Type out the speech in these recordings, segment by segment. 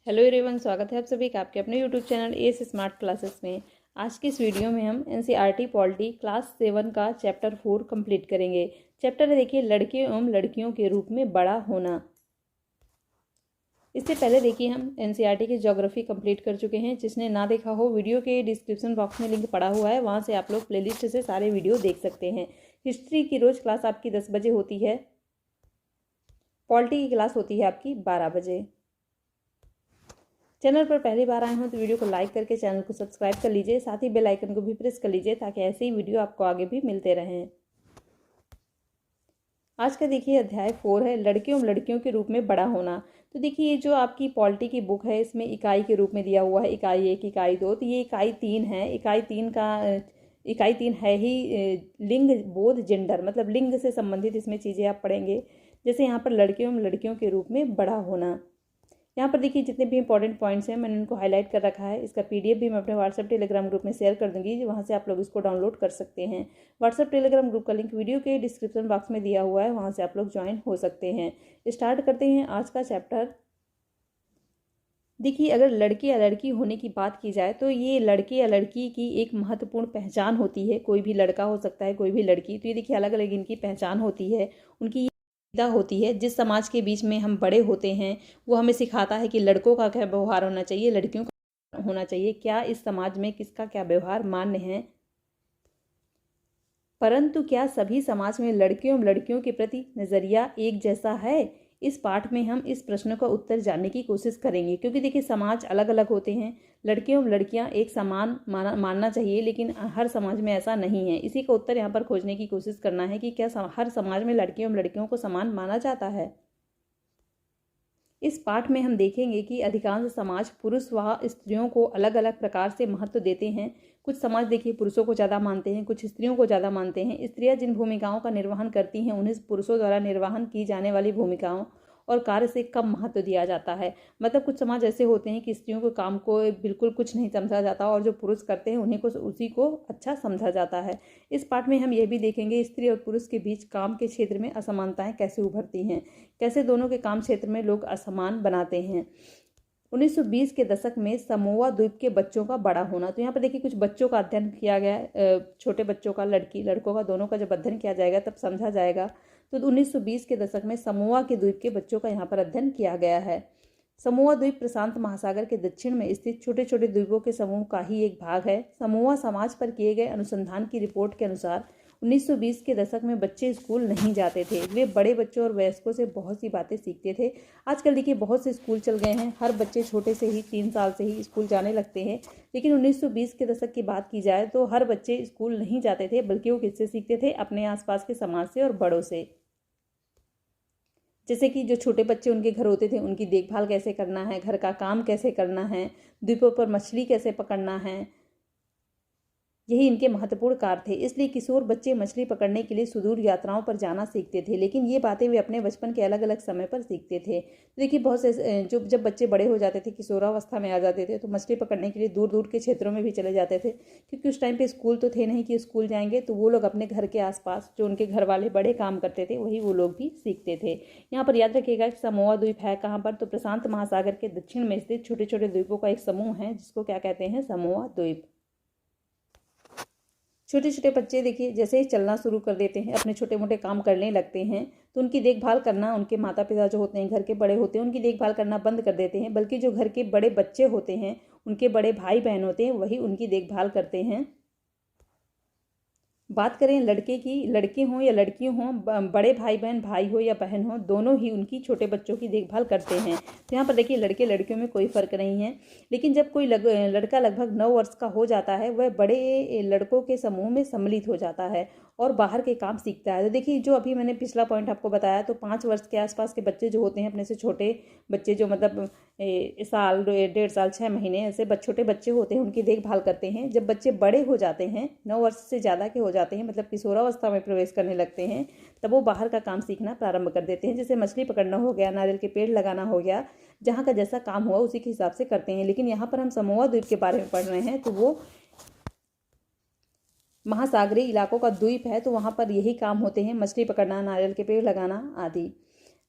Hello everyone, स्वागत है आप सभी का आपके अपने YouTube channel S smart classes में। आज की इस वीडियो में हम एनसीईआरटी पॉलिटी क्लास 7 का चैप्टर 4 कंप्लीट करेंगे। चैप्टर है देखिए लड़के एवं लड़कियों के रूप में बड़ा होना। इससे पहले देखिए हम एनसीईआरटी की ज्योग्राफी कंप्लीट कर चुके हैं। जिसने ना देखा हो वीडियो के डिस्क्रिप्शन बॉक्स में लिंक पड़ा हुआ है, वहाँ से आप लोग प्लेलिस्ट से सारे वीडियो देख सकते हैं। हिस्ट्री की रोज़ क्लास आपकी 10 बजे होती है। पॉलिटी की क्लास होती है आपकी 12 बजे। चैनल पर पहली बार आए हो तो वीडियो को लाइक करके चैनल को सब्सक्राइब कर लीजिए, साथ ही बेल आइकन को भी प्रेस कर लीजिए ताकि ऐसे ही वीडियो आपको आगे भी मिलते रहें। आज का देखिए अध्याय 4 है लड़के एवं लड़कियों के रूप में बड़ा होना। तो देखिए ये जो आपकी पॉलिटी की बुक है इसमें इकाई के रूप में दिया हुआ है, इकाई 1, इकाई 2। तो ये इकाई 3 है। इकाई 3 है ही लिंग बोध जेंडर, मतलब लिंग से संबंधित इसमें चीज़ें आप पढ़ेंगे। जैसे यहाँ पर लड़के एवं लड़कियों के रूप में बड़ा होना। यहाँ पर देखिए जितने भी इंपॉर्टेंट पॉइंट्स हैं मैंने उनको हाईलाइट कर रखा है। इसका पीडीएफ भी मैं अपने व्हाट्सएप टेलीग्राम ग्रुप में शेयर कर दूंगी, वहाँ से आप लोग इसको डाउनलोड कर सकते हैं। व्हाट्सएप टेलीग्राम ग्रुप का लिंक वीडियो के डिस्क्रिप्शन बॉक्स में दिया हुआ है, वहाँ से आप लोग ज्वाइन हो सकते हैं। स्टार्ट करते हैं आज का चैप्टर। देखिए अगर लड़के या लड़की होने की बात की जाए तो ये लड़के या लड़की की एक महत्वपूर्ण पहचान होती है। कोई भी लड़का हो सकता है, कोई भी लड़की। तो ये देखिए अलग अलग इनकी पहचान होती है, उनकी होती है। जिस समाज के बीच में हम बड़े होते हैं वो हमें सिखाता है कि लड़कों का क्या व्यवहार होना चाहिए, लड़कियों का होना चाहिए, क्या इस समाज में किसका क्या व्यवहार मान्य है। परंतु क्या सभी समाज में लड़कियों एवं लड़कियों के प्रति नज़रिया एक जैसा है? इस पाठ में हम इस प्रश्न का उत्तर जानने की कोशिश करेंगे, क्योंकि देखिए समाज अलग अलग होते हैं। लड़के एवं लड़कियां एक समान मानना चाहिए, लेकिन हर समाज में ऐसा नहीं है। इसी का उत्तर यहाँ पर खोजने की कोशिश करना है कि क्या हर समाज में लड़कियों एवं लड़कियों को समान माना जाता है। इस पाठ में हम देखेंगे कि अधिकांश समाज पुरुष व स्त्रियों को अलग अलग प्रकार से महत्व देते हैं। कुछ समाज देखिए पुरुषों को ज़्यादा मानते हैं, कुछ स्त्रियों को ज़्यादा मानते हैं। स्त्रियां जिन भूमिकाओं का निर्वहन करती हैं उन्हें पुरुषों द्वारा निर्वहन की जाने वाली भूमिकाओं और कार्य से कम महत्व दिया जाता है। मतलब कुछ समाज ऐसे होते हैं कि स्त्रियों के काम को बिल्कुल कुछ नहीं समझा जाता और जो पुरुष करते हैं उन्हीं को उसी को अच्छा समझा जाता है। इस पाठ में हम यह भी देखेंगे स्त्री और पुरुष के बीच काम के क्षेत्र में असमानताएं कैसे उभरती हैं, कैसे दोनों के काम क्षेत्र में लोग असमान बनाते हैं। 1920 के दशक में समोआ द्वीप के बच्चों का बड़ा होना। तो यहाँ पर देखिए कुछ बच्चों का अध्ययन किया गया है, छोटे बच्चों का, लड़की लड़कों का, दोनों का जब अध्ययन किया जाएगा तब समझा जाएगा। तो 1920 के दशक में समोआ के द्वीप के बच्चों का यहाँ पर अध्ययन किया गया है। समोआ द्वीप प्रशांत महासागर के दक्षिण में स्थित छोटे छोटे द्वीपों के समूह का ही एक भाग है। समोआ समाज पर किए गए अनुसंधान की रिपोर्ट के अनुसार 1920 के दशक में बच्चे स्कूल नहीं जाते थे। वे बड़े बच्चों और वयस्कों से बहुत सी बातें सीखते थे। आजकल देखिए बहुत से स्कूल चल गए हैं, हर बच्चे छोटे से ही 3 साल से ही स्कूल जाने लगते हैं। लेकिन 1920 के दशक की बात की जाए तो हर बच्चे स्कूल नहीं जाते थे, बल्कि वो किससे सीखते थे? अपने आसपास के समाज से और बड़ों से। जैसे कि जो छोटे बच्चे उनके घर होते थे उनकी देखभाल कैसे करना है, घर का काम कैसे करना है, द्वीपों पर मछली कैसे पकड़ना है, यही इनके महत्वपूर्ण कार्य थे। इसलिए किशोर बच्चे मछली पकड़ने के लिए सुदूर यात्राओं पर जाना सीखते थे, लेकिन ये बातें वे अपने बचपन के अलग अलग समय पर सीखते थे। तो देखिए बहुत से जब बच्चे बड़े हो जाते थे, किशोरावस्था में आ जाते थे, तो मछली पकड़ने के लिए दूर दूर के क्षेत्रों में भी चले जाते थे, क्योंकि उस टाइम पे स्कूल तो थे नहीं कि स्कूल जाएंगे। तो वो लोग अपने घर के आसपास जो उनके घर वाले बड़े काम करते थे वही वो लोग भी सीखते थे। यहाँ पर याद रखिएगा कि समोआ द्वीप है कहाँ पर? तो प्रशांत महासागर के दक्षिण में स्थित छोटे छोटे द्वीपों का एक समूह है जिसको क्या कहते हैं? समोआ द्वीप। छोटे छोटे बच्चे देखिए जैसे ही चलना शुरू कर देते हैं, अपने छोटे मोटे काम करने लगते हैं, तो उनकी देखभाल करना उनके माता पिता जो होते हैं, घर के बड़े होते हैं, उनकी देखभाल करना बंद कर देते हैं। बल्कि जो घर के बड़े बच्चे होते हैं, उनके बड़े भाई बहन होते हैं, वही उनकी देखभाल करते हैं। बात करें लड़के की, लड़के हों या लड़की हों, बड़े भाई बहन, भाई हो या बहन हो, दोनों ही उनकी छोटे बच्चों की देखभाल करते हैं। तो यहाँ पर देखिए लड़के लड़कियों में कोई फ़र्क नहीं है। लेकिन जब कोई लड़का लगभग 9 वर्ष का हो जाता है, वह बड़े लड़कों के समूह में सम्मिलित हो जाता है और बाहर के काम सीखता है। तो देखिए जो अभी मैंने पिछला पॉइंट आपको बताया, तो 5 वर्ष के आसपास के बच्चे जो होते हैं, अपने से छोटे बच्चे जो मतलब साल, 1.5 साल, 6 महीने, ऐसे छोटे बच्चे होते हैं, उनकी देखभाल करते हैं। जब बच्चे बड़े हो जाते हैं, 9 वर्ष से ज़्यादा के हो जाते हैं, मतलब किशोरावस्था में प्रवेश करने लगते हैं, तब वो बाहर का काम सीखना प्रारंभ कर देते हैं। जैसे मछली पकड़ना हो गया, नारियल के पेड़ लगाना हो गया, जहाँ का जैसा काम हुआ उसी के हिसाब से करते हैं। लेकिन यहाँ पर हम समोआ द्वीप के बारे में पढ़ रहे हैं, तो वो महासागरीय इलाकों का द्वीप है, तो वहाँ पर यही काम होते हैं, मछली पकड़ना, नारियल के पेड़ लगाना आदि।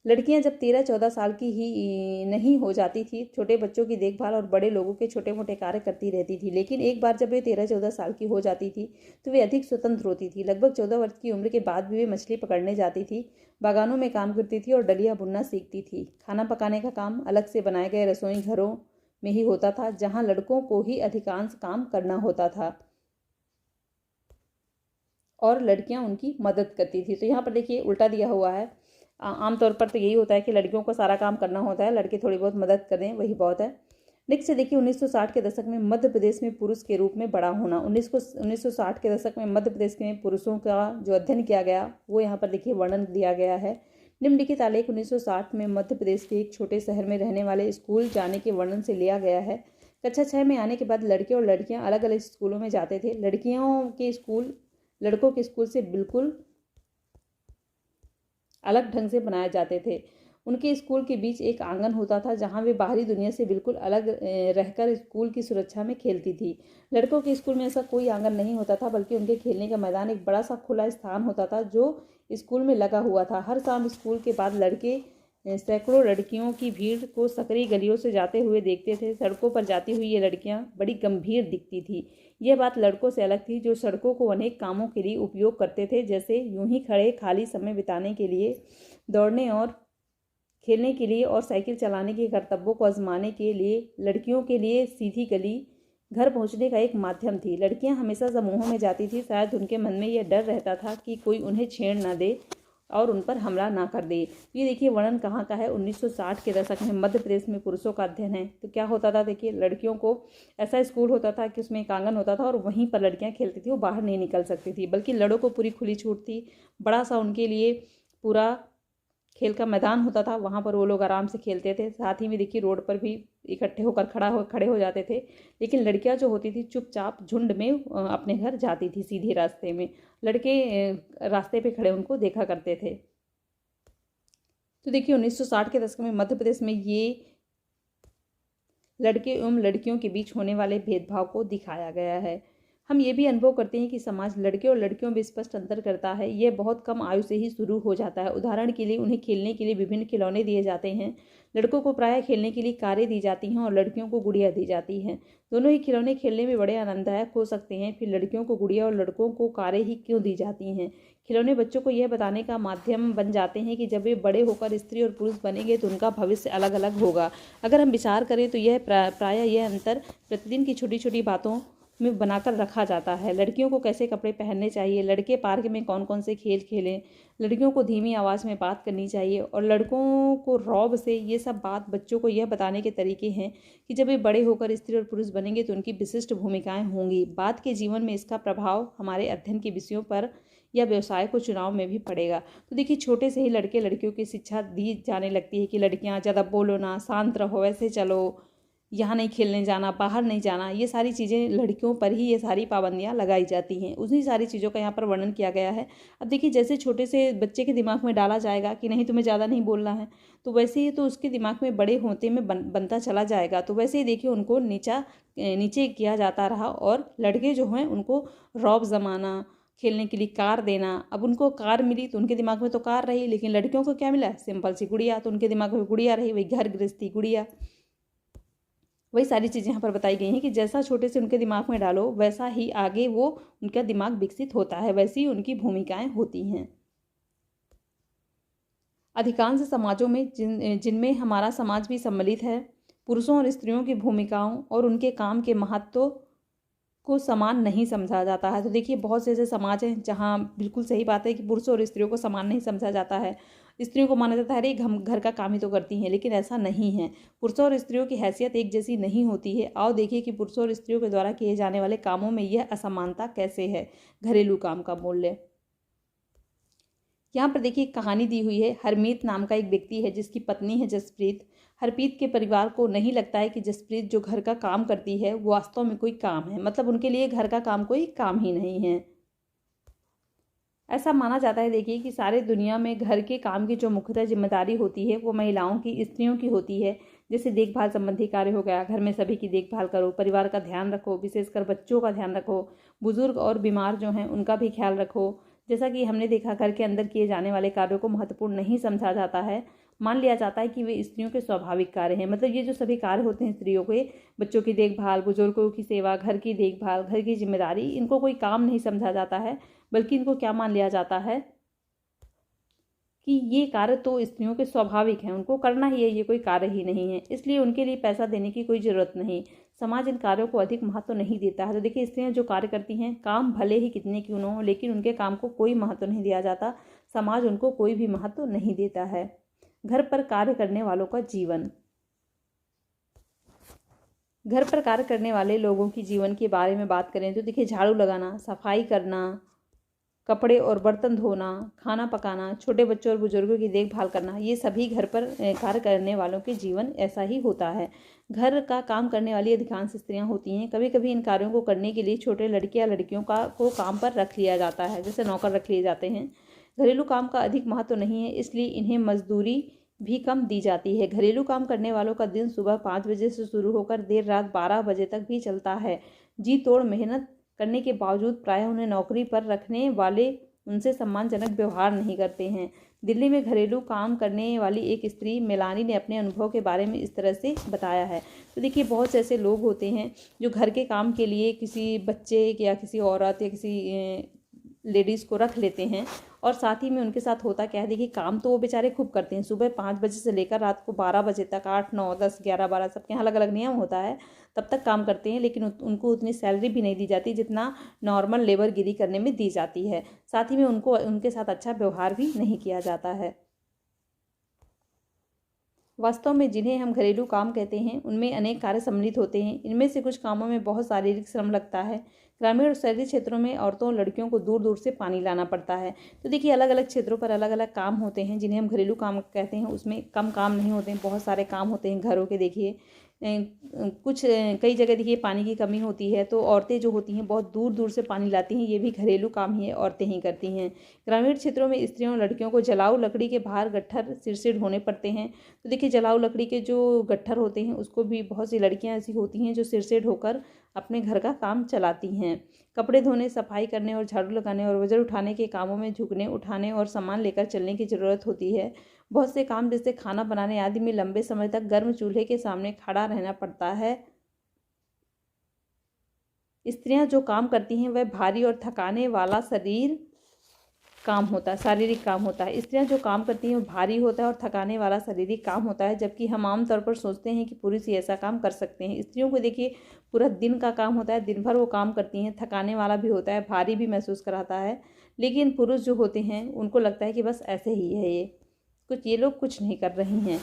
लड़कियां जब 13-14 साल की ही नहीं हो जाती थी, छोटे बच्चों की देखभाल और बड़े लोगों के छोटे मोटे कार्य करती रहती थी। लेकिन एक बार जब वे 13-14 साल की हो जाती थी तो वे अधिक स्वतंत्र होती थी। लगभग 14 वर्ष की उम्र के बाद भी वे मछली पकड़ने जाती थी, बागानों में काम करती थी और डलिया बुनना सीखती थी। खाना पकाने का काम अलग से बनाए गए रसोई घरों में ही होता था, जहाँ लड़कों को ही अधिकांश काम करना होता था और लड़कियां उनकी मदद करती थी। तो यहाँ पर देखिए उल्टा दिया हुआ है। आमतौर पर तो यही होता है कि लड़कियों को सारा काम करना होता है, लड़के थोड़ी बहुत मदद करें वही बहुत है। नेक्स्ट देखिए 1960 के दशक में मध्य प्रदेश में पुरुष के रूप में बड़ा होना। 1960 के दशक में मध्य प्रदेश में पुरुषों का जो अध्ययन किया गया वो यहाँ पर देखिए वर्णन दिया गया है। निम्नलिखित आलेख 1960 में मध्य प्रदेश के एक छोटे शहर में रहने वाले स्कूल जाने के वर्णन से लिया गया है। कक्षा 6 में आने के बाद लड़के और लड़कियां अलग अलग स्कूलों में जाते थे। लड़कियों के स्कूल लड़कों के स्कूल से बिल्कुल अलग ढंग से बनाए जाते थे। उनके स्कूल के बीच एक आंगन होता था, जहां वे बाहरी दुनिया से बिल्कुल अलग रहकर स्कूल की सुरक्षा में खेलती थी। लड़कों के स्कूल में ऐसा कोई आंगन नहीं होता था, बल्कि उनके खेलने का मैदान एक बड़ा सा खुला स्थान होता था जो स्कूल में लगा हुआ था। हर शाम स्कूल के बाद लड़के सैकड़ों लड़कियों की भीड़ को सकरी गलियों से जाते हुए देखते थे। सड़कों पर जाती हुई ये लड़कियां बड़ी गंभीर दिखती थी। यह बात लड़कों से अलग थी, जो सड़कों को अनेक कामों के लिए उपयोग करते थे, जैसे यूं ही खड़े खाली समय बिताने के लिए, दौड़ने और खेलने के लिए और साइकिल चलाने के कर्तव्यों को आजमाने के लिए। लड़कियों के लिए सीधी गली घर पहुंचने का एक माध्यम थी। लड़कियां हमेशा समूहों में जाती थी। शायद उनके मन में यह डर रहता था कि कोई उन्हें छेड़ न दे और उन पर हमला ना कर दे। ये देखिए वर्णन कहाँ का है, 1960 के दशक में मध्य प्रदेश में पुरुषों का अध्ययन है। तो क्या होता था देखिए, लड़कियों को ऐसा स्कूल होता था कि उसमें एक आंगन होता था और वहीं पर लड़कियां खेलती थी, वो बाहर नहीं निकल सकती थी, बल्कि लड़कों को पूरी खुली छूट थी। बड़ा सा उनके लिए पूरा खेल का मैदान होता था, वहाँ पर वो लोग आराम से खेलते थे। साथ ही में देखिए रोड पर भी इकट्ठे होकर खड़े हो जाते थे। लेकिन लड़कियां जो होती थी चुपचाप झुंड में अपने घर जाती थी सीधे रास्ते में। लड़के रास्ते पे खड़े उनको देखा करते थे। तो देखिए 1960 के दशक में मध्य प्रदेश में ये लड़के एवं लड़कियों के बीच होने वाले भेदभाव को दिखाया गया है। हम ये भी अनुभव करते हैं कि समाज लड़के और लड़कियों में स्पष्ट अंतर करता है। यह बहुत कम आयु से ही शुरू हो जाता है। उदाहरण के लिए उन्हें खेलने के लिए विभिन्न खिलौने दिए जाते हैं। लड़कों को प्रायः खेलने के लिए कारें दी जाती हैं और लड़कियों को गुड़िया दी जाती हैं। दोनों ही खिलौने खेलने में बड़े आनंददायक हो सकते हैं, फिर लड़कियों को गुड़िया और लड़कों को कारें ही क्यों दी जाती हैं। खिलौने बच्चों को यह बताने का माध्यम बन जाते हैं कि जब वे बड़े होकर स्त्री और पुरुष बनेंगे तो उनका भविष्य अलग अलग होगा। अगर हम विचार करें तो यह प्रायः यह अंतर प्रतिदिन की छोटी छोटी बातों में बनाकर रखा जाता है। लड़कियों को कैसे कपड़े पहनने चाहिए, लड़के पार्क में कौन कौन से खेल खेलें, लड़कियों को धीमी आवाज़ में बात करनी चाहिए और लड़कों को रौब से, ये सब बात बच्चों को यह बताने के तरीके हैं कि जब वे बड़े होकर स्त्री और पुरुष बनेंगे तो उनकी विशिष्ट भूमिकाएं होंगी। बाद के जीवन में इसका प्रभाव हमारे अध्ययन के विषयों पर या व्यवसाय को चुनाव में भी पड़ेगा। तो देखिए छोटे से ही लड़के लड़कियों की शिक्षा दी जाने लगती है कि लड़कियां ज़्यादा बोलो ना, शांत रहो, ऐसे चलो, यहाँ नहीं खेलने जाना, बाहर नहीं जाना। ये सारी चीज़ें लड़कियों पर ही ये सारी पाबंदियाँ लगाई जाती हैं। उसी सारी चीज़ों का यहाँ पर वर्णन किया गया है। अब देखिए जैसे छोटे से बच्चे के दिमाग में डाला जाएगा कि नहीं तुम्हें ज़्यादा नहीं बोलना है, तो वैसे ही तो उसके दिमाग में बड़े होते में बनता चला जाएगा। तो वैसे ही देखिए उनको नीचे किया जाता रहा और लड़के जो हैं उनको रौब जमाना, खेलने के लिए कार देना। अब उनको कार मिली तो उनके दिमाग में तो कार रही, लेकिन लड़कियों को क्या मिला, सिंपल सी गुड़िया, तो उनके दिमाग में गुड़िया रही, वही घर गृहस्थी गुड़िया। वही सारी चीज़ें यहाँ पर बताई गई हैं कि जैसा छोटे से उनके दिमाग में डालो वैसा ही आगे वो उनका दिमाग विकसित होता है, वैसी ही उनकी भूमिकाएं होती हैं। अधिकांश समाजों में जिनमें हमारा समाज भी सम्मिलित है, पुरुषों और स्त्रियों की भूमिकाओं और उनके काम के महत्व को समान नहीं समझा जाता है। तो देखिए बहुत से ऐसे समाज हैं जहाँ बिल्कुल सही बात है कि पुरुषों और स्त्रियों को समान नहीं समझा जाता है। स्त्रियों को माना जाता है अरे हम घर का काम ही तो करती हैं, लेकिन ऐसा नहीं है। पुरुषों और स्त्रियों की हैसियत एक जैसी नहीं होती है। आओ देखिए कि पुरुषों और स्त्रियों के द्वारा किए जाने वाले कामों में यह असमानता कैसे है। घरेलू काम का मूल्य, यहाँ पर देखिए कहानी दी हुई है। हरमीत नाम का एक व्यक्ति है जिसकी पत्नी है जसप्रीत। हरप्रीत के परिवार को नहीं लगता है कि जसप्रीत जो घर का काम करती है वो वास्तव में कोई काम है, मतलब उनके लिए घर का काम कोई काम ही नहीं है। ऐसा माना जाता है देखिए कि सारे दुनिया में घर के काम की जो मुख्यतः जिम्मेदारी होती है वो महिलाओं की, स्त्रियों की होती है। जैसे देखभाल संबंधी कार्य हो गया, घर में सभी की देखभाल करो, परिवार का ध्यान रखो, विशेषकर बच्चों का ध्यान रखो, बुजुर्ग और बीमार जो हैं उनका भी ख्याल रखो। जैसा कि हमने देखा घर के अंदर किए जाने वाले कार्यों को महत्वपूर्ण नहीं समझा जाता है, मान लिया जाता है कि वे स्त्रियों के स्वाभाविक कार्य हैं। मतलब ये जो सभी कार्य होते हैं स्त्रियों के, बच्चों की देखभाल, बुजुर्गों की सेवा, घर की देखभाल, घर की जिम्मेदारी, इनको कोई काम नहीं समझा जाता है, बल्कि इनको क्या मान लिया जाता है कि ये कार्य तो स्त्रियों के स्वाभाविक हैं, उनको करना ही है, ये कोई कार्य ही नहीं है, इसलिए उनके लिए पैसा देने की कोई ज़रूरत नहीं। समाज इन कार्यों को अधिक महत्व नहीं देता है। तो देखिए, स्त्रियां जो कार्य करती हैं, काम भले ही कितने क्यों न हो, लेकिन उनके काम को कोई महत्व नहीं दिया जाता। समाज उनको कोई भी महत्व नहीं देता है। घर पर कार्य करने वालों का जीवन। घर पर कार्य करने वाले लोगों की जीवन के बारे में बात करें तो देखिए, झाड़ू लगाना, सफाई करना, कपड़े और बर्तन धोना, खाना पकाना, छोटे बच्चों और बुजुर्गों की देखभाल करना, ये सभी घर पर कार्य करने वालों के जीवन ऐसा ही होता है। घर का काम करने वाली अधिकांश स्त्रियां होती हैं। कभी कभी इन कार्यों को करने के लिए छोटे लड़के या लड़कियों को काम पर रख लिया जाता है, जैसे नौकर रख लिए जाते हैं। घरेलू काम का अधिक महत्व नहीं है, इसलिए इन्हें मजदूरी भी कम दी जाती है। घरेलू काम करने वालों का दिन सुबह 5 बजे से शुरू होकर देर रात 12 बजे तक भी चलता है। जी तोड़ मेहनत करने के बावजूद प्रायः उन्हें नौकरी पर रखने वाले उनसे सम्मानजनक व्यवहार नहीं करते हैं। दिल्ली में घरेलू काम करने वाली एक स्त्री मेलानी ने अपने अनुभव के बारे में इस तरह से बताया है। तो देखिए, बहुत से ऐसे लोग होते हैं जो घर के काम के लिए किसी बच्चे या किसी औरत या किसी लेडीज़ को रख लेते हैं, और साथ ही में उनके साथ होता क्या है, देखिए, काम तो वो बेचारे खूब करते हैं। सुबह 5 बजे से लेकर रात को 12 बजे तक, 8, 9, 10, 11, 12 सबके यहाँ अलग अलग नियम होता है, तब तक काम करते हैं, लेकिन उनको उतनी सैलरी भी नहीं दी जाती जितना नॉर्मल लेबर गिरी करने में दी जाती है। साथ ही में उनको उनके साथ अच्छा व्यवहार भी नहीं किया जाता है। वास्तव में जिन्हें हम घरेलू काम कहते हैं, उनमें अनेक कार्य सम्मिलित होते हैं। इनमें से कुछ कामों में बहुत शारीरिक श्रम लगता है। ग्रामीण और शहरी क्षेत्रों में औरतों और लड़कियों को दूर दूर से पानी लाना पड़ता है। तो देखिए, अलग अलग क्षेत्रों पर अलग अलग काम होते हैं जिन्हें हम घरेलू काम कहते हैं। उसमें कम काम नहीं होते हैं, बहुत सारे काम होते हैं घरों के। देखिए, कई जगह देखिए पानी की कमी होती है, तो औरतें जो होती हैं बहुत दूर दूर से पानी लाती हैं। ये भी घरेलू काम ही औरतें ही करती हैं। ग्रामीण क्षेत्रों में स्त्रियों और लड़कियों को जलाऊ लकड़ी के बाहर गट्ठर सिरसिर ढोने पड़ते हैं। तो देखिए, जलाऊ लकड़ी के जो गट्ठर होते हैं उसको भी बहुत सी लड़कियां ऐसी होती हैं जो सिरसिर ढोकर अपने घर का काम चलाती हैं। कपड़े धोने, सफाई करने और झाड़ू लगाने और वजन उठाने के कामों में झुकने, उठाने और सामान लेकर चलने की ज़रूरत होती है। बहुत से काम जैसे खाना बनाने आदि में लंबे समय तक गर्म चूल्हे के सामने खड़ा रहना पड़ता है। स्त्रियां जो काम करती हैं वह भारी और थकाने वाला शारीरिक काम होता है। स्त्रियां जो काम करती हैं वो भारी होता है और थकाने वाला शारीरिक काम होता है, जबकि हम आमतौर पर सोचते हैं कि पुरुष ही ऐसा काम कर सकते हैं। स्त्रियों को देखिए पूरा दिन का काम होता है, दिन भर वो काम करती हैं, थकाने वाला भी होता है, भारी भी महसूस कराता है। लेकिन पुरुष जो होते हैं उनको लगता है कि बस ऐसे ही है, ये लोग कुछ नहीं कर रही हैं।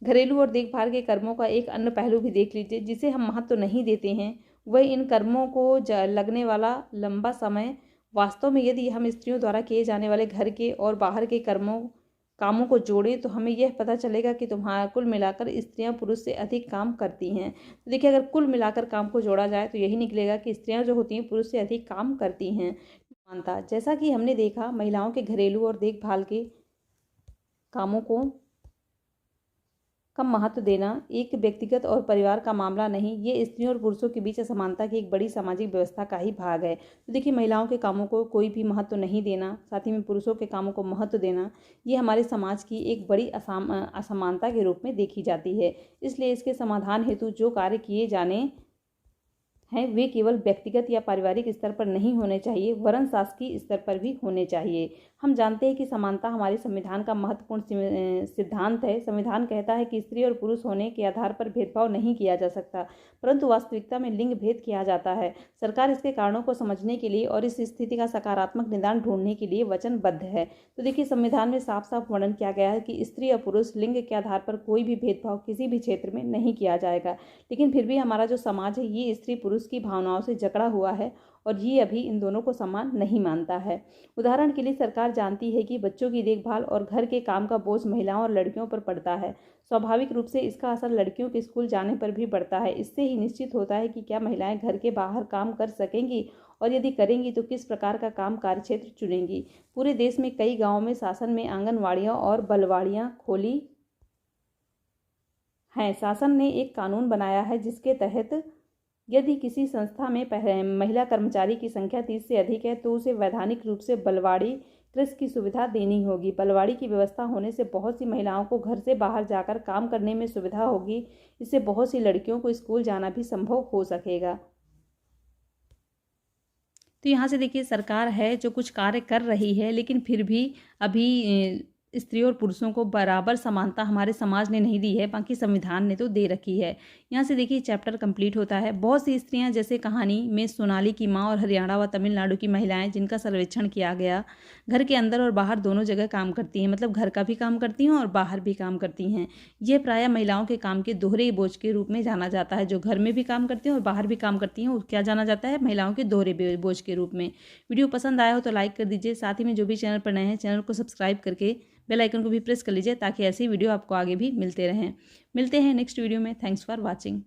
घरेलू और देखभाल के कर्मों का एक अन्य पहलू भी देख लीजिए जिसे हम महत्व नहीं देते हैं, वह इन कर्मों को लगने वाला लंबा समय। वास्तव में यदि हम स्त्रियों द्वारा किए जाने वाले घर के और बाहर के कामों को जोड़ें तो हमें यह पता चलेगा कि तुम्हारा कुल मिलाकर स्त्रियां पुरुष से अधिक काम करती हैं। तो देखिए, अगर कुल मिलाकर काम को जोड़ा जाए तो यही निकलेगा कि स्त्रियां जो होती हैं पुरुष से अधिक काम करती हैं। मानता, जैसा कि हमने देखा, महिलाओं के घरेलू और देखभाल के कामों को कम महत्व देना एक व्यक्तिगत और परिवार का मामला नहीं, ये स्त्रियों और पुरुषों के बीच असमानता की एक बड़ी सामाजिक व्यवस्था का ही भाग है। तो देखिए, महिलाओं के कामों को कोई भी महत्व नहीं देना, साथ ही में पुरुषों के कामों को महत्व देना, ये हमारे समाज की एक बड़ी असमानता के रूप में देखी जाती है। इसलिए इसके समाधान हेतु जो कार्य किए जाने हैं वे केवल व्यक्तिगत या पारिवारिक स्तर पर नहीं होने चाहिए, वरन शासकीय स्तर पर भी होने चाहिए। हम जानते हैं कि समानता हमारे संविधान का महत्वपूर्ण सिद्धांत है। संविधान कहता है कि स्त्री और पुरुष होने के आधार पर भेदभाव नहीं किया जा सकता, परंतु वास्तविकता में लिंग भेद किया जाता है। सरकार इसके कारणों को समझने के लिए और इस स्थिति का सकारात्मक निदान ढूंढने के लिए वचनबद्ध है। तो देखिए, संविधान में साफ साफ वर्णन किया गया है कि स्त्री और पुरुष लिंग के आधार पर कोई भी भेदभाव किसी भी क्षेत्र में नहीं किया जाएगा। लेकिन फिर भी हमारा जो समाज है ये स्त्री पुरुष की भावनाओं से जकड़ा हुआ है और ये अभी इन दोनों को समान नहीं मानता है। उदाहरण के लिए, सरकार जानती है कि बच्चों की देखभाल और घर के काम का बोझ महिलाओं और लड़कियों पर पड़ता है। स्वाभाविक रूप से इसका असर लड़कियों के स्कूल जाने पर भी पड़ता है। इससे ही निश्चित होता है कि क्या महिलाएं घर के बाहर काम कर सकेंगी, और यदि करेंगी तो किस प्रकार का काम कार्यक्षेत्र चुनेंगी। पूरे देश में कई गाँवों में शासन में आंगनवाड़ियाँ और बलवाड़ियाँ खोली हैं। शासन ने एक कानून बनाया है जिसके तहत यदि किसी संस्था में महिला कर्मचारी की संख्या 30 से अधिक है तो उसे वैधानिक रूप से बलवाड़ी कृषि की सुविधा देनी होगी। बलवाड़ी की व्यवस्था होने से बहुत सी महिलाओं को घर से बाहर जाकर काम करने में सुविधा होगी। इससे बहुत सी लड़कियों को स्कूल जाना भी संभव हो सकेगा। तो यहाँ से देखिए सरकार है जो कुछ कार्य कर रही है, लेकिन फिर भी अभी स्त्रियों और पुरुषों को बराबर समानता हमारे समाज ने नहीं दी है, बाकी संविधान ने तो दे रखी है। यहाँ से देखिए चैप्टर कंप्लीट होता है। बहुत सी स्त्रियाँ जैसे कहानी में सोनाली की माँ और हरियाणा व तमिलनाडु की महिलाएं जिनका सर्वेक्षण किया गया, घर के अंदर और बाहर दोनों जगह काम करती हैं, मतलब घर का भी काम करती हैं और बाहर भी काम करती हैं। ये प्रायः महिलाओं के काम के दोहरे बोझ के रूप में जाना जाता है। जो घर में भी काम करती हैं और बाहर भी काम करती हैं, वो क्या जाना जाता है? महिलाओं के दोहरे बोझ के रूप में। वीडियो पसंद आया हो तो लाइक कर दीजिए। साथ ही में जो भी चैनल पर नए हैं, चैनल को सब्सक्राइब करके बेल आइकन को भी प्रेस कर लीजिए ताकि ऐसी वीडियो आपको आगे भी मिलते रहें। मिलते हैं नेक्स्ट वीडियो में। Thanks for watching.